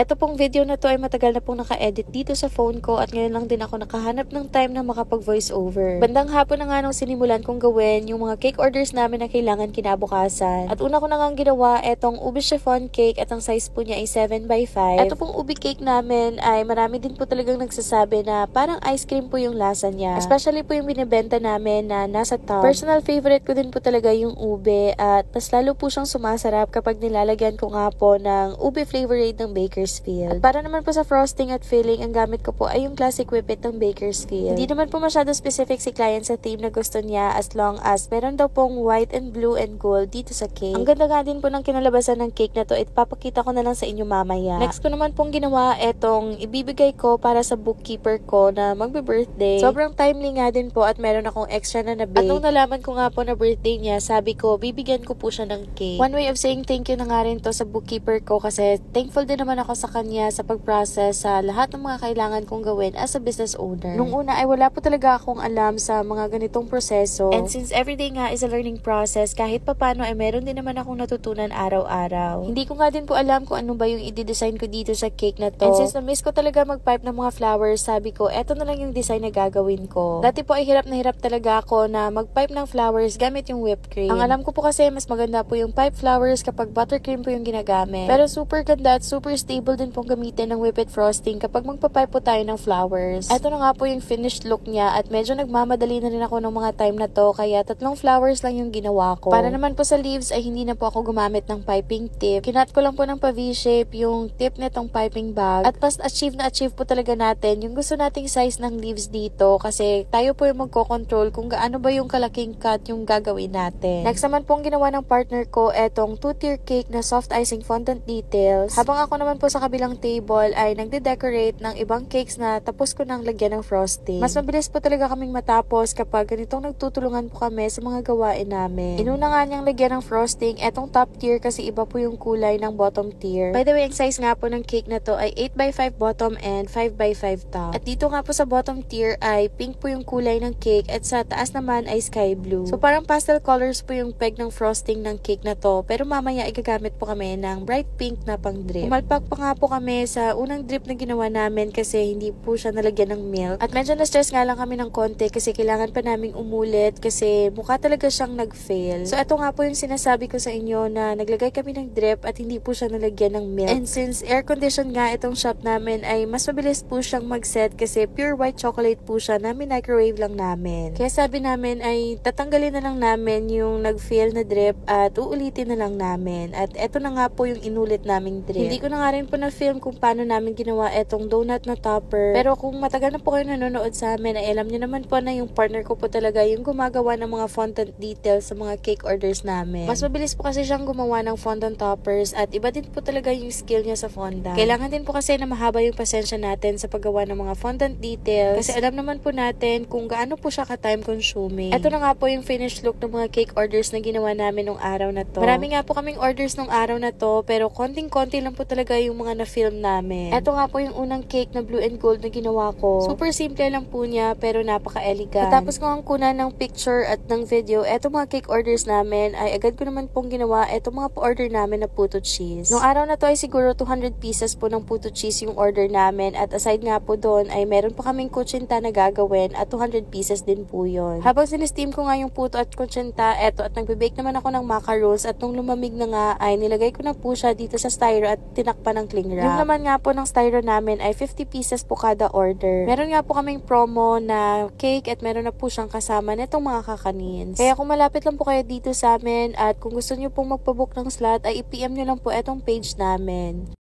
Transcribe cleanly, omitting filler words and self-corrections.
Eto pong video na to ay matagal na pong naka-edit dito sa phone ko at ngayon lang din ako nakahanap ng time na makapag-voice over. Bandang hapon na nga nung sinimulan kong gawin yung mga cake orders namin na kailangan kinabukasan. At una ko na nga ginawa etong ube chiffon cake at ang size po niya ay 7x5. Eto pong ube cake namin ay marami din po talagang nagsasabi na parang ice cream po yung lasa niya. Especially po yung binibenta namin na nasa top. Personal favorite ko din po talaga yung ube at mas lalo po siyang sumasarap kapag nilalagyan ko nga po ng ube flavorade ng Bakersfield. At para naman po sa frosting at filling, ang gamit ko po ay yung classic whippet ng Bakersfield. Hindi naman po masyado specific si client sa theme na gusto niya as long as meron daw pong white and blue and gold dito sa cake. Ang ganda nga din po ng kinalabasan ng cake na to. Ipapakita ko na lang sa inyo mamaya. Next ko naman pong ginawa etong ibibigay ko para sa bookkeeper ko na magbe-birthday. Sobrang timely nga din po at meron akong extra na bake. At nung nalaman ko nga po na birthday niya, sabi ko bibigyan ko po siya ng cake. One way of saying thank you na nga rin to sa bookkeeper ko kasi thankful din naman ako sa kanya sa pag-process sa lahat ng mga kailangan kong gawin as a business owner. Nung una ay wala po talaga akong alam sa mga ganitong proseso. And since everyday nga is a learning process, kahit papano ay meron din naman akong natutunan araw-araw. Hindi ko nga din po alam kung ano ba yung i-design ko dito sa cake na to. And since na-miss ko talaga mag-pipe ng mga flowers, sabi ko eto na lang yung design na gagawin ko. Dati po ay hirap na hirap talaga ako na mag-pipe ng flowers gamit yung whipped cream. Ang alam ko po kasi mas maganda po yung pipe flowers kapag buttercream po yung ginagamit. Pero super ganda at super stable din pong gamitin ng whipped frosting kapag magpapipe po tayo ng flowers. Ito na nga po yung finished look niya at medyo nagmamadali na rin ako ng mga time na to kaya 3 flowers lang yung ginawa ko. Para naman po sa leaves ay hindi na po ako gumamit ng piping tip. Kinat ko lang po ng pa-V-shape yung tip nitong piping bag at mas achieve na achieve po talaga natin yung gusto nating size ng leaves dito kasi tayo po yung magko-control kung gaano ba yung kalaking cut yung gagawin natin. Next naman pong ginawa ng partner ko etong 2-tier cake na soft icing fondant details. Habang ako naman po sa kabilang table ay nagde-decorate ng ibang cakes na tapos ko nang lagyan ng frosting. Mas mabilis po talaga kaming matapos kapag ganitong nagtutulungan po kami sa mga gawain namin. Inuna nga niyang lagyan ng frosting etong top tier kasi iba po yung kulay ng bottom tier. By the way, ang size nga po ng cake na to ay 8x5 bottom and 5x5 top. At dito nga po sa bottom tier ay pink po yung kulay ng cake at sa taas naman ay sky blue. So parang pastel colors po yung peg ng frosting ng cake na to pero mamaya igagamit po kami ng bright pink na pang drip. Umalpak pa nga po kami sa unang drip na ginawa namin kasi hindi po siya nalagyan ng milk. At medyo na-stress nga lang kami ng konti kasi kailangan pa naming umulit kasi mukha talaga siyang nag-fail. So ito nga po yung sinasabi ko sa inyo na naglagay kami ng drip at hindi po siya nalagyan ng milk. And since air condition nga itong shop namin ay mas mabilis po siyang mag-set kasi pure white chocolate po siya na microwave lang namin. Kaya sabi namin ay tatanggalin na lang namin yung nag-fail na drip at uulitin na lang namin. At eto na nga po yung inulit naming drip. Hindi ko na nga rin po na-film kung paano namin ginawa etong donut na topper. Pero kung matagal na po kayo nanonood sa amin ay alam niyo naman po na yung partner ko po talaga yung gumagawa ng mga fondant details sa mga cake orders namin. Mas mabilis po kasi siyang gumawa ng fondant toppers at iba din po talaga yung skill niya sa fondant. Kailangan din po kasi na mahaba yung pasensya natin sa paggawa ng mga fondant details kasi alam naman po natin kung gaano po siya ka-time consuming. Ito na nga po yung finished look ng mga cake orders na ginawa namin nung araw na to. Marami nga po kaming orders nung araw na to pero konting-konti lang po talaga yung mga na-film namin. Ito nga po yung unang cake na blue and gold na ginawa ko. Super simple lang po niya pero napaka-elegant. Tapos ko ang kunan ng picture at ng video, eto mga cake orders namin ay agad ko naman pong ginawa eto mga pa-order namin na puto cheese. Nung araw na to ay siguro 200 pieces po ng puto cheese yung order namin at aside nga po doon ay meron pa kaming kutsinta na gagawin at 200 pieces din po yun. Habang sinesteam ko nga yung puto at kutsinta, eto at nagbe-bake naman ako ng macarons at nung lumamig na nga ay nilagay ko na po siya dito sa styro at tinakpan ng cling wrap. Yung laman nga po ng styro namin ay 50 pieces po kada order. Meron nga po kaming promo na cake at meron na po siyang kasama nitong mga kakanins. Kaya kung malapit lang po kayo dito sa amin at kung gusto niyo pong magpabook ng slot ay i-PM nyo lang po etong page namin.